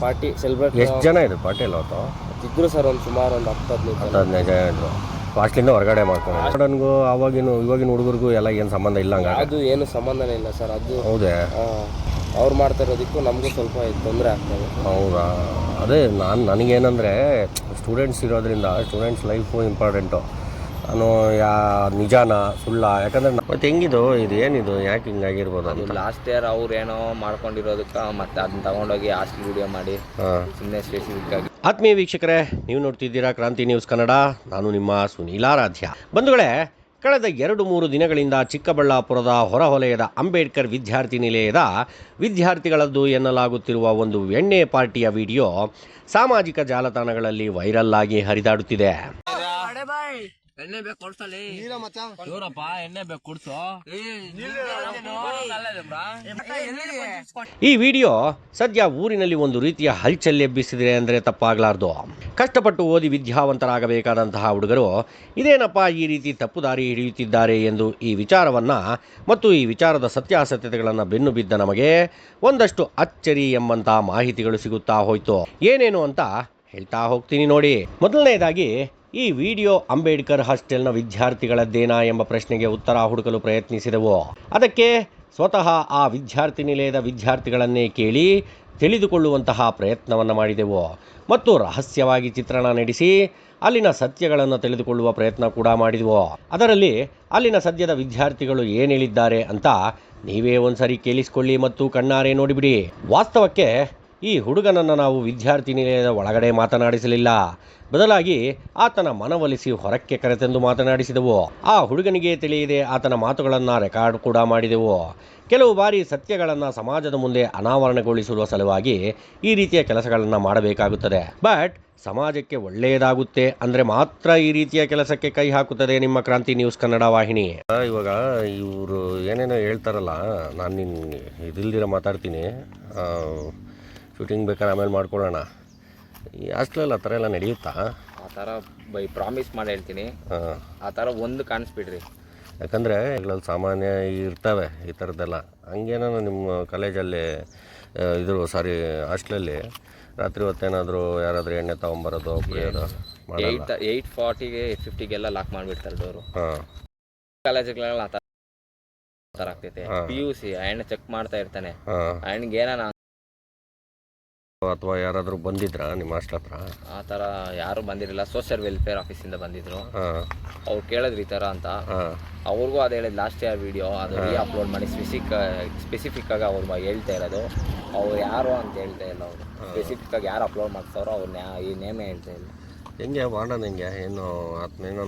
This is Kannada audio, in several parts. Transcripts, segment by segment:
ಪಾರ್ಟಿ ಸೆಲೆಬ್ರೇಟ್ ಎಷ್ಟು ಜನ ಇದು ಪಾರ್ಟಿಯಲ್ಲಿ ಅವತ್ತು ಇದ್ರು ಸರ್ ಒಂದು ಸುಮಾರು ಒಂದು 10-15 ಜನ ಇದ್ರು. ಹಾಸ್ಟ್ಲಿಂದ ಹೊರಗಡೆ ಮಾಡ್ಕೊಂಡು ನನಗೂ ಇವಾಗಿನ ಹುಡುಗರಿಗೂ ಎಲ್ಲ ಏನು ಸಂಬಂಧ ಇಲ್ಲ ಹಂಗ ಅದು ಏನು ಸಂಬಂಧನೇ ಇಲ್ಲ ಸರ್. ಅದು ಹೌದೇ ಅವ್ರು ಮಾಡ್ತಾ ಇರೋದಕ್ಕೂ ನಮಗೂ ಸ್ವಲ್ಪ ತೊಂದರೆ ಆಗ್ತದೆ. ಹೌದಾ? ಅದೇ ನನಗೇನಂದರೆ ಸ್ಟೂಡೆಂಟ್ಸ್ ಇರೋದ್ರಿಂದ ಸ್ಟೂಡೆಂಟ್ಸ್ ಲೈಫು ಇಂಪಾರ್ಟೆಂಟು. ನಾನು ನಿಜಾನ ಸುಳ್ಳ ಯಾಕಂದರೆ ಮತ್ತೆ ಹೆಂಗಿದು ಇದು ಏನಿದು ಯಾಕೆ ಹಿಂಗಾಗಿರ್ಬೋದು ಅದು ಲಾಸ್ಟ್ ಇಯರ್ ಅವ್ರು ಏನೋ ಮಾಡ್ಕೊಂಡಿರೋದಕ್ಕೆ ಮತ್ತೆ ಅದನ್ನ ತಗೊಂಡೋಗಿ ಹಾಸ್ಟೆಲ್ ವಿಡಿಯೋ ಮಾಡಿ ಸುಮ್ಮನೆ ಸ್ಪೆಸಿಫಿಕ್ ಆಗಿ. ಆತ್ಮೀಯ ವೀಕ್ಷಕರೇ, ನೀವು ನೋಡ್ತಿದ್ದೀರಾ ಕ್ರಾಂತಿ ನ್ಯೂಸ್ ಕನ್ನಡ. ನಾನು ನಿಮ್ಮ ಸುನೀಲಾರಾಧ್ಯ. ಬಂಧುಗಳೇ, ಕಳೆದ 2-3 ದಿನಗಳಿಂದ ಚಿಕ್ಕಬಳ್ಳಾಪುರದ ಹೊರವಲಯದ ಅಂಬೇಡ್ಕರ್ ವಿದ್ಯಾರ್ಥಿ ನಿಲಯದ ವಿದ್ಯಾರ್ಥಿಗಳದ್ದು ಎನ್ನಲಾಗುತ್ತಿರುವ ಒಂದು ಎಣ್ಣೆ ಪಾರ್ಟಿಯ ವಿಡಿಯೋ ಸಾಮಾಜಿಕ ಜಾಲತಾಣಗಳಲ್ಲಿ ವೈರಲ್ ಆಗಿ ಹರಿದಾಡುತ್ತಿದೆ. ಎಣ್ಣೆ ಬೇಕು ಕೊಡ್ಸಲಿ ಇವರಪ್ಪ, ಎಣ್ಣೆ ಬೇಕು ಕುಡ್ಸು. ಈ ವಿಡಿಯೋ ಸದ್ಯ ಊರಿನಲ್ಲಿ ಒಂದು ರೀತಿಯ ಹಲ್ಚಲ್ ಎಬ್ಬಿಸಿದೆ ಅಂದರೆ ತಪ್ಪಾಗಲಾರ್ದು. ಕಷ್ಟಪಟ್ಟು ಓದಿ ವಿದ್ಯಾವಂತರಾಗಬೇಕಾದಂತಹ ಹುಡುಗರು ಇದೇನಪ್ಪ ಈ ರೀತಿ ತಪ್ಪು ದಾರಿ ಹಿಡಿಯುತ್ತಿದ್ದಾರೆ ಎಂದು ಈ ವಿಚಾರವನ್ನು ಮತ್ತು ಈ ವಿಚಾರದ ಸತ್ಯಾಸತ್ಯತೆಗಳನ್ನು ಬೆನ್ನು ಬಿದ್ದ ನಮಗೆ ಒಂದಷ್ಟು ಅಚ್ಚರಿ ಎಂಬಂಥ ಮಾಹಿತಿಗಳು ಸಿಗುತ್ತಾ ಹೋಯಿತು. ಏನೇನು ಅಂತ ಹೇಳ್ತಾ ಹೋಗ್ತೀನಿ ನೋಡಿ. ಮೊದಲನೇದಾಗಿ ಈ ವಿಡಿಯೋ ಅಂಬೇಡ್ಕರ್ ಹಾಸ್ಟೆಲ್ನ ವಿದ್ಯಾರ್ಥಿಗಳದ್ದೇನಾ ಎಂಬ ಪ್ರಶ್ನೆಗೆ ಉತ್ತರ ಹುಡುಕಲು ಪ್ರಯತ್ನಿಸಿದೆವು. ಅದಕ್ಕೆ ಸ್ವತಃ ಆ ವಿದ್ಯಾರ್ಥಿ ನಿಲಯದ ವಿದ್ಯಾರ್ಥಿಗಳನ್ನೇ ಕೇಳಿ ತಿಳಿದುಕೊಳ್ಳುವಂತಹ ಪ್ರಯತ್ನವನ್ನು ಮಾಡಿದೆವು ಮತ್ತು ರಹಸ್ಯವಾಗಿ ಚಿತ್ರಣ ನಡೆಸಿ ಅಲ್ಲಿನ ಸತ್ಯಗಳನ್ನು ತಿಳಿದುಕೊಳ್ಳುವ ಪ್ರಯತ್ನ ಕೂಡ ಮಾಡಿದೆವು. ಅದರಲ್ಲಿ ಅಲ್ಲಿನ ಸದ್ಯದ ವಿದ್ಯಾರ್ಥಿಗಳು ಏನು ಹೇಳಿದ್ದಾರೆ ಅಂತ ನೀವೇ ಒಂದ್ಸರಿ ಕೇಳಿಸಿಕೊಳ್ಳಿ ಮತ್ತು ಕಣ್ಣಾರೆ ನೋಡಿಬಿಡಿ. ವಾಸ್ತವಕ್ಕೆ ಈ ಹುಡುಗನನ್ನು ನಾವು ವಿದ್ಯಾರ್ಥಿ ನಿಲಯದ ಒಳಗಡೆ ಮಾತನಾಡಿಸಲಿಲ್ಲ, ಬದಲಾಗಿ ಆತನ ಮನವೊಲಿಸಿ ಹೊರಕ್ಕೆ ಕರೆತಂದು ಮಾತನಾಡಿಸಿದೆವು. ಆ ಹುಡುಗನಿಗೆ ತಿಳಿಯದೆ ಆತನ ಮಾತುಗಳನ್ನು ರೆಕಾರ್ಡ್ ಕೂಡ ಮಾಡಿದೆವು. ಕೆಲವು ಬಾರಿ ಸತ್ಯಗಳನ್ನು ಸಮಾಜದ ಮುಂದೆ ಅನಾವರಣಗೊಳಿಸುವ ಸಲುವಾಗಿ ಈ ರೀತಿಯ ಕೆಲಸಗಳನ್ನು ಮಾಡಬೇಕಾಗುತ್ತದೆ. ಬಟ್ ಸಮಾಜಕ್ಕೆ ಒಳ್ಳೆಯದಾಗುತ್ತೆ ಅಂದರೆ ಮಾತ್ರ ಈ ರೀತಿಯ ಕೆಲಸಕ್ಕೆ ಕೈ ಹಾಕುತ್ತದೆ ನಿಮ್ಮ ಕ್ರಾಂತಿ ನ್ಯೂಸ್ ಕನ್ನಡ ವಾಹಿನಿ. ಇವಾಗ ಇವರು ಏನೇನೋ ಹೇಳ್ತಾರಲ್ಲ, ನಾನು ನಿನ್ನ ಇದಿಲ್ದಿರ ಮಾತಾಡ್ತೀನಿ. ಶೂಟಿಂಗ್ ಬೇಕಾದ್ರೆ ಆಮೇಲೆ ಮಾಡ್ಕೊಳ್ಳೋಣ. ಈ ಹಾಸ್ಟೆಲಲ್ಲಿ ಆ ಥರ ಎಲ್ಲ ನಡೆಯುತ್ತಾ? ಆ ಥರ ಪ್ರಾಮಿಸ್ ಮಾಡಿ ಹೇಳ್ತೀನಿ, ಆ ಥರ ಒಂದು ಕಾಣಿಸ್ಬಿಡ್ರಿ. ಯಾಕಂದರೆ ಇಲ್ಲಲ್ಲಿ ಸಾಮಾನ್ಯ ಇರ್ತವೆ ಈ ಥರದ್ದೆಲ್ಲ. ಹಂಗೇನೋ ನಿಮ್ಮ ಕಾಲೇಜಲ್ಲಿ ಹಾಸ್ಟೆಲಲ್ಲಿ ರಾತ್ರಿ ಹೊತ್ತೇನಾದರೂ ಯಾರಾದರೂ ಎಣ್ಣೆ ತೊಗೊಂಬರೋದು ಕುಡಿಯೋದು 8:40ಗೆ 8:50ಗೆಲ್ಲ ಲಾಕ್ ಮಾಡಿಬಿಡ್ತಾರೆ ಡೋರು. ಕಾಲೇಜುಗಳೆಲ್ಲ ಆ ಥರ ಆಗ್ತೈತೆ. PUC ಎಣ್ಣೆ ಚೆಕ್ ಮಾಡ್ತಾ ಇರ್ತಾನೆ, ಅವನಿಗೆ ಏನಾನ ಅಥವಾ ಯಾರಾದರೂ ಬಂದಿದ್ರಾ ನಿಮ್ಮ ಹಾಸ್ಟೆಲ್ ಹತ್ರ? ಆ ಥರ ಯಾರೂ ಬಂದಿರಲಿಲ್ಲ. ಸೋಷಿಯಲ್ ವೆಲ್ಫೇರ್ ಆಫೀಸಿಂದ ಬಂದಿದ್ರು. ಅವ್ರು ಕೇಳಿದ್ರು ಈ ಥರ ಅಂತ. ಅವ್ರಿಗೂ ಅದು ಹೇಳಿದ್ ಲಾಸ್ಟ್ ಇಯರ್ ವಿಡಿಯೋ ಅದು ಅಪ್ಲೋಡ್ ಮಾಡಿ ಸ್ಪೆಸಿಫಿಕ್ ಆಗಿ ಅವ್ರು ಹೇಳ್ತಾ ಇರೋದು. ಅವ್ರು ಯಾರು ಅಂತ ಹೇಳ್ತಾ ಇಲ್ಲ. ಅವರು ಸ್ಪೆಸಿಫಿಕ್ ಆಗಿ ಯಾರು ಅಪ್ಲೋಡ್ ಮಾಡ್ತಾರೋ ಅವ್ರನ್ನ ಈ ನೇಮೇ ಹೇಳ್ತಾ ಇಲ್ಲ. ಹೆಂಗೆ ಮಾಡೋಣ? ಹೆಂಗೆ ಏನು ಆತ್ಮೇನೋ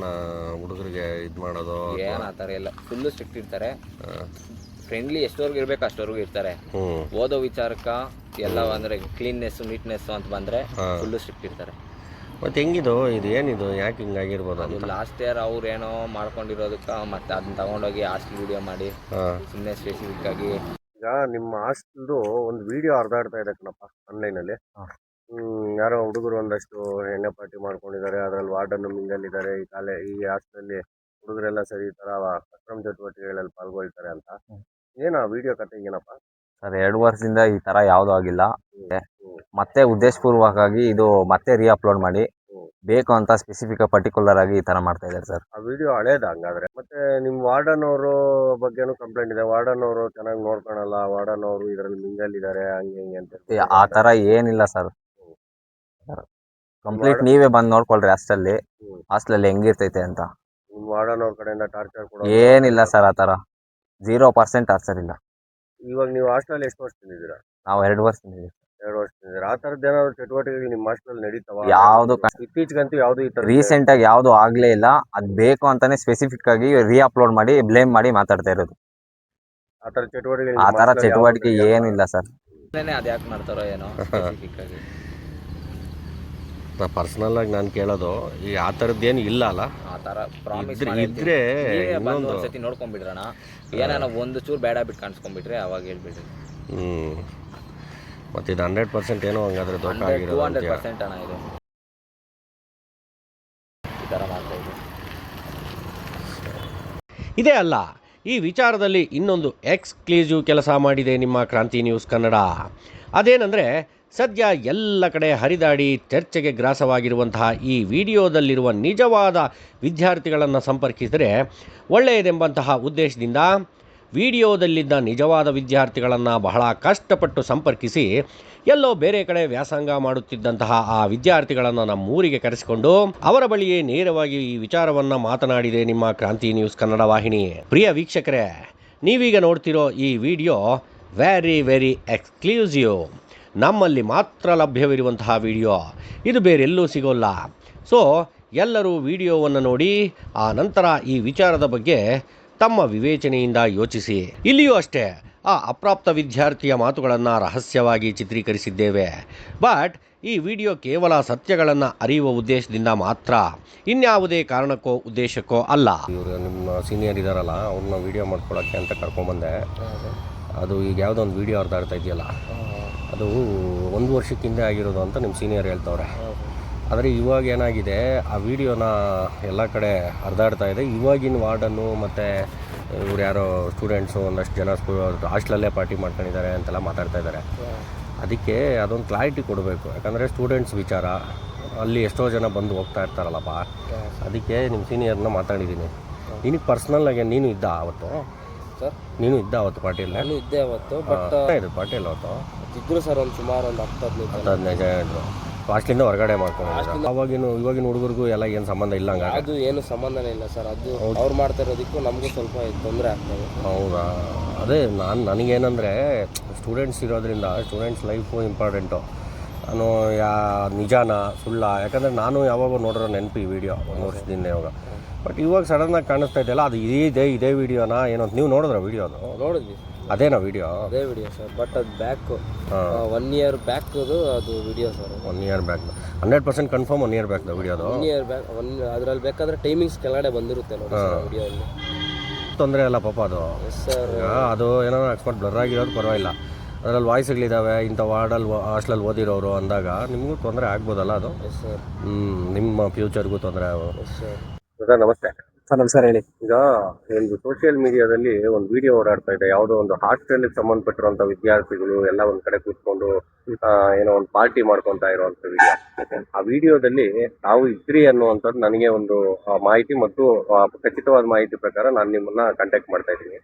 ಹುಡುಗರಿಗೆ ಇದು ಮಾಡೋದು? ಏನು ಆ ಥರ ಇಲ್ಲ, ಫುಲ್ಲು ಸ್ಟ್ರಿಕ್ಟ್ ಇರ್ತಾರೆ. ಫ್ರೆಂಡ್ಲಿ ಎಷ್ಟೋರ್ಗು ಇರ್ಬೇಕು ಅಷ್ಟೋರ್ಗು ಇರ್ತಾರೆ. ಓದೋ ವಿಚಾರಕ್ಕೆ ಎಲ್ಲ ಅಂದರೆ ಕ್ಲೀನ್ನೆಸ್ ನೀಟ್ನೆಸ್ ಅಂತ ಬಂದರೆ ಫುಲ್ಲು ಸ್ಟ್ರಿಕ್ಟ್ ಇರ್ತಾರೆ. ಮತ್ತು ಹೆಂಗಿದು ಇದು ಏನಿದು ಯಾಕೆ ಹಿಂಗಾಗಿರ್ಬೋದು? ಅದು ಲಾಸ್ಟ್ ಇಯರ್ ಅವ್ರು ಏನೋ ಮಾಡ್ಕೊಂಡಿರೋದಕ್ಕೆ ಮತ್ತೆ ಅದನ್ನ ತಗೊಂಡೋಗಿ ಹಾಸ್ಟೆಲ್ ವಿಡಿಯೋ ಮಾಡಿ ಸುಮ್ಮನೆ ಸ್ಪೆಸಿಫಿಕ್ ಆಗಿ. ಈಗ ನಿಮ್ಮ ಹಾಸ್ಟೆಲ್ದು ಒಂದು ವಿಡಿಯೋ ಹರಿದಾಡ್ತಾ ಇದೆ ಕಣಪ್ಪ ಆನ್ಲೈನಲ್ಲಿ. ಯಾರೋ ಹುಡುಗರು ಒಂದಷ್ಟು ಎಣ್ಣೆ ಪಾರ್ಟಿ ಮಾಡ್ಕೊಂಡಿದ್ದಾರೆ, ಅದರಲ್ಲಿ ವಾರ್ಡನ್ನು ಮಿಂಗಲ್ಲಿದ್ದಾರೆ. ಈ ಹಾಸ್ಟೆಲಲ್ಲಿ ಹುಡುಗರೆಲ್ಲ ಸರಿ ಈ ಥರ ಅಕ್ರಮ ಚಟುವಟಿಕೆಗಳಲ್ಲಿ ಪಾಲ್ಗೊಳ್ತಾರೆ ಅಂತ. ಏನು ಆ ವಿಡಿಯೋ ಕತೆ ಏನಪ್ಪ? ಸರ್ 2 ವರ್ಷದಿಂದ ಈ ತರ ಯಾವ್ದು ಆಗಿಲ್ಲ. ಮತ್ತೆ ಉದ್ದೇಶಪೂರ್ವಕವಾಗಿ ಇದು ಮತ್ತೆ ಅಪ್ಲೋಡ್ ಮಾಡಿ ಬೇಕು ಅಂತ ಸ್ಪೆಸಿಫಿಕ್ ಪರ್ಟಿಕ್ಯುಲರ್ ಆಗಿ ಈ ತರ ಮಾಡ್ತಾ ಇದ್ದಾರೆ ಸರ್. ಆ ವಿಡಿಯೋ ಹಳೇದ ಹಂಗಾದ್ರೆ? ಮತ್ತೆ ನಿಮ್ ವಾರ್ಡನ್ ಅವರು ಬಗ್ಗೆನೂ ಕಂಪ್ಲೇಂಟ್ ಇದೆ. ವಾರ್ಡನ್ ಅವರು ಚೆನ್ನಾಗಿ ನೋಡ್ಕೊಳಲ್ಲ, ವಾರ್ಡನ್ ಅವರು ಇದರಲ್ಲಿ ಮಿಂಗಲ್ಲಿದ್ದಾರೆ ಹಂಗೆ ಹಿಂಗೆ ಅಂತ. ಆ ತರ ಏನಿಲ್ಲ ಸರ್. ಕಂಪ್ಲೀಟ್ ನೀವೇ ಬಂದು ನೋಡ್ಕೊಳ್ರಿ ಹಾಸ್ಟೆಲ್ ಹೆಂಗಿರ್ತೈತೆ ಅಂತ. ನಿಮ್ ವಾರ್ಡನ್ ಅವ್ರ ಕಡೆಯಿಂದ ಟಾರ್ಚರ್ ಕೂಡ ಏನಿಲ್ಲ ಸರ್. ಆ ತರ 0% ಟಾರ್ಚರ್ ಇಲ್ಲ. ಇವಾಗ ನೀವು ಹಾಸ್ಟೆಲ್ ಎಷ್ಟು ವರ್ಷ ತಿಂದಿದ್ದೀರಾ? ನಾವು 2 ವರ್ಷ ತಿಂದಿದ್ದೀವಿ. 2 ವರ್ಷ ತಿಂದಿದ್ದೀರಾ. ಆ ಥರದ್ದು ಏನಾದ್ರು ಚಟುವಟಿಕೆಗಳು ನಿಮ್ಮ ಹಾಸ್ಟೆಲ್ ನಡೀತಾವ? ಯಾವ್ದು ಇತ್ತೀಚೆಗಂತೂ ಯಾವ್ದು ಈ ತರ ರೀಸೆಂಟ್ ಆಗಿ ಯಾವ್ದು ಆಗ್ಲೇ ಇಲ್ಲ. ಅದ್ ಬೇಕು ಅಂತಾನೆ ಸ್ಪೆಸಿಫಿಕ್ ಆಗಿ ಅಪ್ಲೋಡ್ ಮಾಡಿ ಬ್ಲೇಮ್ ಮಾಡಿ ಮಾತಾಡ್ತಾ ಇರೋದು. ಆ ತರ ಚಟುವಟಿಕೆ ಏನಿಲ್ಲ ಸರ್. ಅದ್ಯಾಕೆ ಮಾಡ್ತಾರೋ ಏನೋ ಸ್ಪೆಸಿಫಿಕ್ ಆಗಿ. ಪರ್ಸನಲ್ ಆಗಿ ನಾನು ಕೇಳೋದು ಈ ಆ ಥರದ್ದೇನು ಇಲ್ಲ ಅಲ್ಲ? ಆ ಥರ ಪ್ರಾಮಿಸ್ ಇದ್ರೆ ಒಂದ್ಸತಿ ನೋಡ್ಕೊಂಡ್ಬಿಡ್ರಣ. ಏನಾನ ಒಂದು ಚೂರು ಬೇಡ ಬಿಟ್ಟು ಕಾಣಿಸ್ಕೊಂಡ್ಬಿಟ್ರೆ ಅವಾಗ ಹೇಳ್ಬಿಡ್ರಿ. ಮತ್ತೆ ಇದು 100% ಏನೋ ಹಂಗಾದ್ರೆ ದೊಡ್ಡ 200% ಅಣ್ಣ ಇದು ಈ ಥರ ಮಾಡ್ತಾ ಇದೆ. ಇದೇ ಅಲ್ಲ, ಈ ವಿಚಾರದಲ್ಲಿ ಇನ್ನೊಂದು ಎಕ್ಸ್ಕ್ಲೂಸಿವ್ ಕೆಲಸ ಮಾಡಿದೆ ನಿಮ್ಮ ಕ್ರಾಂತಿ ನ್ಯೂಸ್ ಕನ್ನಡ. ಅದೇನೆಂದರೆ ಸದ್ಯ ಎಲ್ಲ ಕಡೆ ಹರಿದಾಡಿ ಚರ್ಚೆಗೆ ಗ್ರಾಸವಾಗಿರುವಂತಹ ಈ ವಿಡಿಯೋದಲ್ಲಿರುವ ನಿಜವಾದ ವಿದ್ಯಾರ್ಥಿಗಳನ್ನು ಸಂಪರ್ಕಿಸಿದರೆ ಒಳ್ಳೆಯದೆಂಬಂತಹ ಉದ್ದೇಶದಿಂದ ವಿಡಿಯೋದಲ್ಲಿದ್ದ ನಿಜವಾದ ವಿದ್ಯಾರ್ಥಿಗಳನ್ನು ಬಹಳ ಕಷ್ಟಪಟ್ಟು ಸಂಪರ್ಕಿಸಿ ಎಲ್ಲೋ ಬೇರೆ ಕಡೆ ವ್ಯಾಸಂಗ ಮಾಡುತ್ತಿದ್ದಂತಹ ಆ ವಿದ್ಯಾರ್ಥಿಗಳನ್ನು ನಮ್ಮೂರಿಗೆ ಕರೆಸಿಕೊಂಡು ಅವರ ಬಳಿಯೇ ನೇರವಾಗಿ ಈ ವಿಚಾರವನ್ನು ಮಾತನಾಡಿದೆ ನಿಮ್ಮ ಕ್ರಾಂತಿ ನ್ಯೂಸ್ ಕನ್ನಡ ವಾಹಿನಿ. ಪ್ರಿಯ ವೀಕ್ಷಕರೇ, ನೀವೀಗ ನೋಡ್ತಿರೋ ಈ ವಿಡಿಯೋ ವೆರಿ ಎಕ್ಸ್ಕ್ಲೂಸಿವ್, ನಮ್ಮಲ್ಲಿ ಮಾತ್ರ ಲಭ್ಯವಿರುವಂತಹ ವಿಡಿಯೋ, ಇದು ಬೇರೆಲ್ಲೂ ಸಿಗೋಲ್ಲ. ಸೊ ಎಲ್ಲರೂ ವಿಡಿಯೋವನ್ನು ನೋಡಿ ಆ ನಂತರ ಈ ವಿಚಾರದ ಬಗ್ಗೆ ತಮ್ಮ ವಿವೇಚನೆಯಿಂದ ಯೋಚಿಸಿ. ಇಲ್ಲಿಯೂ ಅಷ್ಟೇ ಆ ಅಪ್ರಾಪ್ತ ವಿದ್ಯಾರ್ಥಿಯ ಮಾತುಗಳನ್ನು ರಹಸ್ಯವಾಗಿ ಚಿತ್ರೀಕರಿಸಿದ್ದೇವೆ. ಬಟ್ ಈ ವಿಡಿಯೋ ಕೇವಲ ಸತ್ಯಗಳನ್ನು ಅರಿಯುವ ಉದ್ದೇಶದಿಂದ ಮಾತ್ರ, ಇನ್ಯಾವುದೇ ಕಾರಣಕ್ಕೋ ಉದ್ದೇಶಕ್ಕೋ ಅಲ್ಲ. ಇವರು ನಿಮ್ಮ ಸೀನಿಯರ್ ಇದ್ದಾರಲ್ಲ, ಅವ್ರನ್ನ ವಿಡಿಯೋ ಮಾಡ್ಕೊಳಕ್ಕೆ ಅಂತ ಕರ್ಕೊಂಬಂದೆ. ಅದು ಈಗ ಯಾವುದೋ ಒಂದು ವಿಡಿಯೋ ಹರಿದಾಡ್ತಾ ಇದೆಯಲ್ಲ, ಅದು 1 ವರ್ಷಕ್ಕೆ ಹಿಂದೆ ಆಗಿರೋದು ಅಂತ ನಿಮ್ಮ ಸೀನಿಯರ್ ಹೇಳ್ತವ್ರೆ. ಆದರೆ ಇವಾಗ ಏನಾಗಿದೆ, ಆ ವಿಡಿಯೋನ ಎಲ್ಲ ಕಡೆ ಹರಿದಾಡ್ತಾ ಇದೆ. ಇವಾಗಿನ ವಾರ್ಡನ್ನು ಮತ್ತು ಇವ್ರು ಯಾರೋ ಸ್ಟೂಡೆಂಟ್ಸು ಒಂದಷ್ಟು ಜನ ಹಾಸ್ಟೆಲಲ್ಲೇ ಪಾರ್ಟಿ ಮಾಡ್ಕೊಂಡಿದ್ದಾರೆ ಅಂತೆಲ್ಲ ಮಾತಾಡ್ತಾ ಇದ್ದಾರೆ. ಅದಕ್ಕೆ ಅದೊಂದು ಕ್ಲಾರಿಟಿ ಕೊಡಬೇಕು. ಯಾಕಂದರೆ ಸ್ಟೂಡೆಂಟ್ಸ್ ವಿಚಾರ, ಅಲ್ಲಿ ಎಷ್ಟೋ ಜನ ಬಂದು ಹೋಗ್ತಾ ಇರ್ತಾರಲ್ಲಪ್ಪ. ಅದಕ್ಕೆ ನಿಮ್ಮ ಸೀನಿಯರ್ನ ಮಾತಾಡಿದ್ದೀನಿ. ನಿನಗೆ ಪರ್ಸ್ನಲ್ಲಾಗಿ ನೀನು ಇದ್ದ ಅವತ್ತು? ಸರ್, ನೀನು ಇದ್ದ ಅವತ್ತು ಪಾರ್ಟಿಯಲ್ಲಿ? ನಾನು ಇದ್ದೆ ಅವತ್ತು. ಬಟ್ ಇದು ಪಾರ್ಟಿಯಲ್ಲಿ ಅವತ್ತು ಇದ್ರು ಸರ್ ಒಂದು ಸುಮಾರು ಒಂದು 10-15 ಜನ ಇದ್ರು. ಹಾಸ್ಟ್ಲಿಂದ ಹೊರಗಡೆ ಮಾಡ್ಕೊಂಡು ಇವಾಗಿನ ಹುಡುಗರಿಗೂ ಎಲ್ಲ ಏನು ಸಂಬಂಧ ಇಲ್ಲ ಹಂಗ? ಅದು ಏನು ಸಂಬಂಧನೇ ಇಲ್ಲ ಸರ್. ಅದು ಅವ್ರು ಮಾಡ್ತಾ ಇರೋದಕ್ಕೂ ನಮಗೂ ಸ್ವಲ್ಪ ತೊಂದರೆ ಆಗ್ತದೆ. ಹೌದಾ? ಅದೇ ನನಗೇನಂದರೆ ಸ್ಟೂಡೆಂಟ್ಸ್ ಇರೋದ್ರಿಂದ ಸ್ಟೂಡೆಂಟ್ಸ್ ಲೈಫು ಇಂಪಾರ್ಟೆಂಟು. ನಾನು ನಿಜಾನ ಸುಳ್ಳ, ಯಾಕಂದರೆ ನಾನು ಯಾವಾಗ ನೋಡಿರೋ ನೆನಪು ಈ ವಿಡಿಯೋ 1 ವರ್ಷದಿಂದ ಇವಾಗ. ಬಟ್ ಇವಾಗ ಸಡನ್ನಾಗಿ ಕಾಣಿಸ್ತಾ ಇದೆಯಲ್ಲ, ಅದು ಇದೇ ವಿಡಿಯೋನ ಏನೋ ಅಂತ ನೀವು ನೋಡಿದ್ರ ವಿಡಿಯೋದು? ನೋಡಿದ್ವಿ. ಅದೇನಾ ವಿಡಿಯೋ? ಅದೇ ವಿಡಿಯೋ ಸರ್. ಬಟ್ ಅದು ಬ್ಯಾಕ್ 1 year ಬ್ಯಾಕ್ ಅದು video sir. 1 year back 100% confirm 1 year back ವಿಡಿಯೋದು? 1 year ಬ್ಯಾಕ್. ಅದ್ರಲ್ಲಿ ಬೇಕಾದ್ರೆ ಟೈಮಿಂಗ್ಸ್ ಕೆಳಗಡೆ ಬಂದಿರುತ್ತೆ ನೋಡಿ ಸರ್ ವಿಡಿಯೋಲ್ಲಿ. ತೊಂದರೆ ಅಲ್ಲ ಪಾಪ ಅದು. ಸರ್, ಅದು ಏನೋ ಅಕಸ್ಮಾತ್ ಬ್ಲರ್ ಆಗಿರೋದು ಪರವಾಗಿಲ್ಲ. ಅದರಲ್ಲಿ ವಾಯ್ಸ್ಗಳಿದ್ದಾವೆ, ಇಂಥ ವಾರ್ಡಲ್ಲಿ ಹಾಸ್ಟೆಲಲ್ಲಿ ಓದಿರೋರು ಅಂದಾಗ ನಿಮಗೂ ತೊಂದರೆ ಆಗ್ಬೋದಲ್ಲ ಅದು? Yes sir. ನಿಮ್ಮ ಫ್ಯೂಚರ್ಗೂ ತೊಂದರೆ ಆಗೋದು. Yes sir. ಸರ್ ನಮಸ್ತೆ. ಸರ್ ನಮಸ್ಕಾರ, ಹೇಳಿ. ಈಗ ಒಂದು ಸೋಷಿಯಲ್ ಮೀಡಿಯಾದಲ್ಲಿ ಒಂದು ವಿಡಿಯೋ ಓಡಾಡ್ತಾ ಇದೆ. ಯಾವುದೋ ಒಂದು ಹಾಸ್ಟೆಲ್ಗೆ ಸಂಬಂಧಪಟ್ಟಿರುವಂಥ ವಿದ್ಯಾರ್ಥಿಗಳು ಎಲ್ಲ ಒಂದು ಕಡೆ ಕೂತ್ಕೊಂಡು ಏನೋ ಒಂದು ಪಾರ್ಟಿ ಮಾಡ್ಕೊತಾ ಇರುವಂಥ ವಿಡಿಯೋ. ಆ ವಿಡಿಯೋದಲ್ಲಿ ತಾವು ಇದ್ರಿ ಅನ್ನುವಂಥದ್ದು ನನಗೆ ಒಂದು ಮಾಹಿತಿ ಮತ್ತು ಖಚಿತವಾದ ಮಾಹಿತಿ ಪ್ರಕಾರ ನಾನು ನಿಮ್ಮನ್ನ ಕಾಂಟ್ಯಾಕ್ಟ್ ಮಾಡ್ತಾ ಇದ್ದೀನಿ.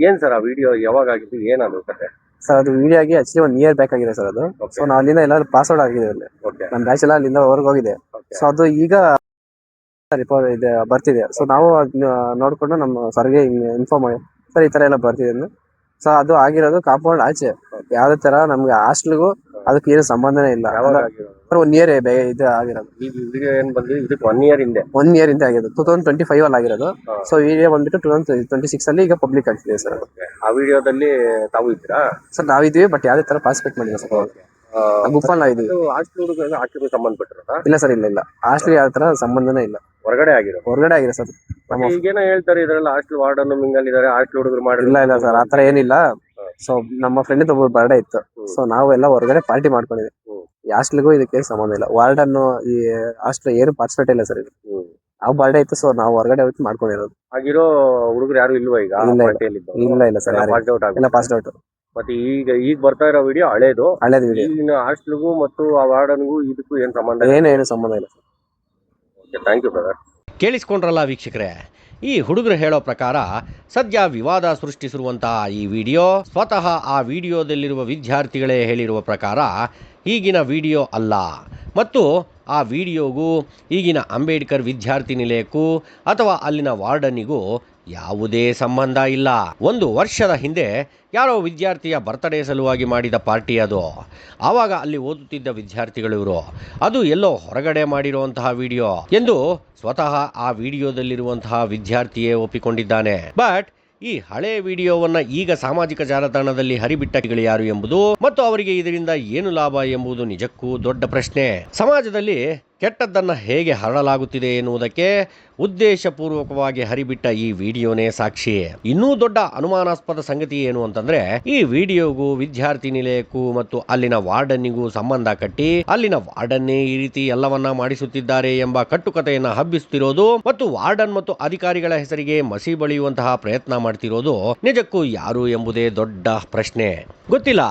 ಏನ್ ಸರ್ ಆ ವಿಡಿಯೋ ಯಾವಾಗ ಆಗಿದ್ದು, ಏನದು ಕತೆ? ಸರ್ ಅದು ವಿಡಿಯೋ ಆಗಿ ಆಕ್ಚುಲಿ 1 year ಬ್ಯಾಕ್ ಆಗಿದೆ ಸರ್ ಅದು. ಸೊ ನಾವು ಅಲ್ಲಿಂದ ಎಲ್ಲರೂ ಪಾಸ್ಔಟ್ ಆಗಿದೆ ಅಲ್ಲಿ. ನಮ್ಮ ಬ್ಯಾಚ್ ಎಲ್ಲ ಅಲ್ಲಿಂದ ಹೊರಗೆ ಹೋಗಿದೆ. ಸೊ ಅದು ಈಗ ರಿಪೋರ್ಟ್ ಇದೆ ಬರ್ತಿದೆ. ಸೊ ನಾವು ನೋಡ್ಕೊಂಡು ನಮ್ಮ ಸರ್ಗೆ ಇನ್ಫಾರ್ಮ್ ಮಾಡಿ, ಸರ್ ಈ ತರ ಎಲ್ಲ ಬರ್ತಿದೆ ಅಂದ್ರೆ. ಸೊ ಅದು ಆಗಿರೋದು ಕಾಂಪೌಂಡ್ ಆಚೆ. ಯಾವ್ದೇ ತರ ನಮ್ಗೆ ಹಾಸ್ಟೆಲ್ಗೂ ಅದಕ್ಕೆ ಏನು ಸಂಬಂಧನೇ ಇಲ್ಲ. 1 year ಇದು ಆಗಿರೋದು. ಈ ವಿಡಿಯೋ ಏನ್ ಬಂದು ಇದಕ್ಕೆ 1 year ಹಿಂದೆ 1 year ಹಿಂದೆ ಆಗಿರೋದು. 2025 ಅಲ್ಲಿ ಆಗಿರೋದು. ಸೊ ವಿಡಿಯೋ ಬಂದ್ಬಿಟ್ಟು 2026 ಅಲ್ಲಿ ಈಗ ಪಬ್ಲಿಕ್ ಆಗ್ತಿದೆ ಸರ್. ಆ ವಿಡಿಯೋದಲ್ಲಿ ತಾವು ಇದ್ದೀರಾ? ಸರ್ ನಾವಿದ್ವಿ, ಬಟ್ ಯಾವ್ದೇ ತರ ಪಾರ್ಟಿಸಿಪೇಟ್ ಮಾಡಿಲ್ಲ ಸರ್. ಗುಂಪಲ್ಲಿ ನಾವಿದ್ವಿ. ಹಾಸ್ಟೆಲ್ ಸಂಬಂಧಪಟ್ಟಿರೋದಾ? ಇಲ್ಲ ಸರ್, ಇಲ್ಲ ಹಾಸ್ಟೆಲ್ ಯಾವ ತರ ಸಂಬಂಧನೇ ಇಲ್ಲ. ಹೊರಗಡೆ ಆಗಿರೋ ಸರ್. ಈಗೇನೋ ಹೇಳ್ತಾರೆ ಇದ್ರಲ್ಲಿ ಹಾಸ್ಟೆಲ್ ವಾರ್ಡನ್ ಮಿಂಗಲ್ ಇದಾರೆ, ಹಾಸ್ಟೆಲ್ ಹುಡುಗರು ಮಾಡಿ. ಇಲ್ಲ ಸರ್, ಆತರ ಏನಿಲ್ಲ. ಸೊ ನಮ್ಮ ಫ್ರೆಂಡ್ ಒಬ್ಬ ಬರ್ಡೇ ಇತ್ತು. ಸೊ ನಾವೆಲ್ಲ ಹೊರಗಡೆ ಪಾರ್ಟಿ ಮಾಡ್ಕೊಂಡಿದ್ವಿ. ಈ ಹಾಸ್ಟೆಲ್ಗೂ ಇದಕ್ಕೆ ಸಂಬಂಧ ಇಲ್ಲ. ವಾರ್ಡನ್ ಈ ಹಾಸ್ಟೆಲ್ ಏನು ಪಾರ್ಟಿಸಿಪೇಟ್ ಇಲ್ಲ ಸರ್. ನಾವು ಬರ್ಡೇ ಇತ್ತು, ಸೊ ನಾವು ಹೊರಗಡೆ ಹೋಗಿ ಮಾಡ್ಕೊಂಡಿರೋದು. ಆಗಿರೋ ಹುಡುಗರು ಯಾರು ಇಲ್ವಾ ಈಗ? ಇಲ್ಲ ಸರ್, ಎಲ್ಲ ಪಾಸ್ಡ್ ಔಟ್. ಮತ್ತೆ ಈಗ ಬರ್ತಾ ಇರೋ ವಿಡಿಯೋ ಹಳೇದು ವಿಡಿಯೋ. ಈಗಿನ ಹಾಸ್ಟೆಲ್ಗೂ ಮತ್ತು ಆ ವಾರ್ಡನ್ಗೂ ಇದಕ್ಕೂ ಏನು ಸಂಬಂಧ? ಏನು ಸಂಬಂಧ ಇಲ್ಲ ಸರ್. Thank you brother. ಕೇಳಿಸ್ಕೊಂಡ್ರಲ್ಲ ವೀಕ್ಷಕರೇ, ಈ ಹುಡುಗರು ಹೇಳೋ ಪ್ರಕಾರ ಸದ್ಯ ವಿವಾದ ಸೃಷ್ಟಿಸಿರುವಂತಹ ಈ ವಿಡಿಯೋ ಸ್ವತಃ ಆ ವಿಡಿಯೋದಲ್ಲಿರುವ ವಿದ್ಯಾರ್ಥಿಗಳೇ ಹೇಳಿರುವ ಪ್ರಕಾರ ಈಗಿನ ವಿಡಿಯೋ ಅಲ್ಲ. ಮತ್ತು ಆ ವಿಡಿಯೋಗೂ ಈಗಿನ ಅಂಬೇಡ್ಕರ್ ವಿದ್ಯಾರ್ಥಿ ನಿಲಯಕ್ಕೂ ಅಥವಾ ಅಲ್ಲಿನ ವಾರ್ಡನಿಗೂ ಯಾವುದೇ ಸಂಬಂಧ ಇಲ್ಲ. 1 ವರ್ಷದ ಹಿಂದೆ ಯಾರೋ ವಿದ್ಯಾರ್ಥಿಯ ಬರ್ತ್ಡೇ ಸಲುವಾಗಿ ಮಾಡಿದ ಪಾರ್ಟಿ ಅದು. ಆವಾಗ ಅಲ್ಲಿ ಓದುತ್ತಿದ್ದ ವಿದ್ಯಾರ್ಥಿಗಳು ಇವರು. ಅದು ಎಲ್ಲೋ ಹೊರಗಡೆ ಮಾಡಿರುವಂತಹ ವಿಡಿಯೋ ಎಂದು ಸ್ವತಃ ಆ ವಿಡಿಯೋದಲ್ಲಿರುವಂತಹ ವಿದ್ಯಾರ್ಥಿಯೇ ಒಪ್ಪಿಕೊಂಡಿದ್ದಾನೆ. ಬಟ್ ಈ ಹಳೆ ವಿಡಿಯೋವನ್ನ ಈಗ ಸಾಮಾಜಿಕ ಜಾಲತಾಣದಲ್ಲಿ ಹರಿಬಿಟ್ಟಗಳು ಯಾರು ಎಂಬುದು ಮತ್ತು ಅವರಿಗೆ ಇದರಿಂದ ಏನು ಲಾಭ ಎಂಬುದು ನಿಜಕ್ಕೂ ದೊಡ್ಡ ಪ್ರಶ್ನೆ. ಸಮಾಜದಲ್ಲಿ ಕೆಟ್ಟದ್ದನ್ನು ಹೇಗೆ ಹರಡಲಾಗುತ್ತಿದೆ ಎನ್ನುವುದಕ್ಕೆ ಉದ್ದೇಶಪೂರ್ವಕವಾಗಿ ಹರಿಬಿಟ್ಟ ಈ ವಿಡಿಯೋನೇ ಸಾಕ್ಷಿ. ಇನ್ನೂ ದೊಡ್ಡ ಅನುಮಾನಾಸ್ಪದ ಸಂಗತಿ ಏನು ಅಂತಂದ್ರೆ, ಈ ವಿಡಿಯೋಗೂ ವಿದ್ಯಾರ್ಥಿ ನಿಲಯಕ್ಕೂ ಮತ್ತು ಅಲ್ಲಿನ ವಾರ್ಡನ್ನಿಗೂ ಸಂಬಂಧ ಕಟ್ಟಿ ಅಲ್ಲಿನ ವಾರ್ಡನ್ನೇ ಈ ರೀತಿ ಎಲ್ಲವನ್ನ ಮಾಡಿಸುತ್ತಿದ್ದಾರೆ ಎಂಬ ಕಟ್ಟುಕತೆಯನ್ನ ಹಬ್ಬಿಸುತ್ತಿರೋದು ಮತ್ತು ವಾರ್ಡನ್ ಮತ್ತು ಅಧಿಕಾರಿಗಳ ಹೆಸರಿಗೆ ಮಸಿ ಬಳಿಯುವಂತಹ ಪ್ರಯತ್ನ ಮಾಡ್ತಿರೋದು ನಿಜಕ್ಕೂ ಯಾರು ಎಂಬುದೇ ದೊಡ್ಡ ಪ್ರಶ್ನೆ. ಗೊತ್ತಿಲ್ಲ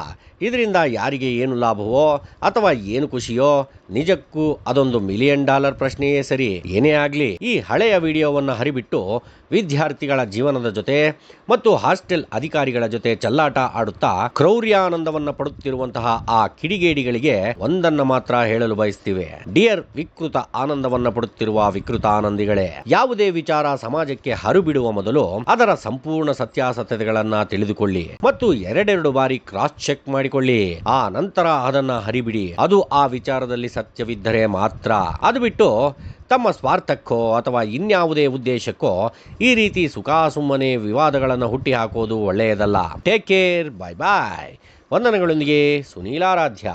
ಇದರಿಂದ ಯಾರಿಗೆ ಏನು ಲಾಭವೋ ಅಥವಾ ಏನು ಖುಷಿಯೋ ನಿಜಕ್ಕೂ ಅದೊಂದು $1 ಮಿಲಿಯನ್ ಪ್ರಶ್ನೆಯೇ ಸರಿ. ಏನೇ ಆಗಲಿ ಈ ಹಳೆಯ ವಿಡಿಯೋವನ್ನು ಹರಿಬಿಟ್ಟು ವಿದ್ಯಾರ್ಥಿಗಳ ಜೀವನದ ಜೊತೆ ಮತ್ತು ಹಾಸ್ಟೆಲ್ ಅಧಿಕಾರಿಗಳ ಜೊತೆ ಚೆಲ್ಲಾಟ ಆಡುತ್ತಾ ಕ್ರೌರ್ಯಾನಂದವನ್ನ ಪಡುತ್ತಿರುವಂತಹ ಆ ಕಿಡಿಗೇಡಿಗಳಿಗೆ ಒಂದನ್ನ ಮಾತ್ರ ಹೇಳಲು ಬಯಸ್ತೀವಿ. ಡಿಯರ್ ವಿಕೃತ ಆನಂದವನ್ನ ಪಡುತ್ತಿರುವ ವಿಕೃತಾನಂದಿಗಳೇ, ಯಾವುದೇ ವಿಚಾರ ಸಮಾಜಕ್ಕೆ ಹರಿಬಿಡುವ ಮೊದಲು ಅದರ ಸಂಪೂರ್ಣ ಸತ್ಯಾಸತ್ಯತೆಗಳನ್ನ ತಿಳಿದುಕೊಳ್ಳಿ ಮತ್ತು 2 ಬಾರಿ ಕ್ರಾಸ್ ಚೆಕ್ ಮಾಡಿಕೊಳ್ಳಿ. ಆ ನಂತರ ಅದನ್ನ ಹರಿಬಿಡಿ. ಅದು ಆ ವಿಚಾರದಲ್ಲಿ ಸತ್ಯವಿದ್ದರೆ ಮಾತ್ರ. ಅದು ಬಿಟ್ಟು ತಮ್ಮ ಸ್ವಾರ್ಥಕ್ಕೋ ಅಥವಾ ಇನ್ಯಾವುದೇ ಉದ್ದೇಶಕ್ಕೋ ಈ ರೀತಿ ಸುಮ್ಮನೆ ವಿವಾದಗಳನ್ನು ಹುಟ್ಟಿ ಹಾಕೋದು ಒಳ್ಳೆಯದಲ್ಲ. Take care. Bye bye. ವಂದನೆಗಳೊಂದಿಗೆ ಸುನೀಲ್ ಆರಾಧ್ಯ.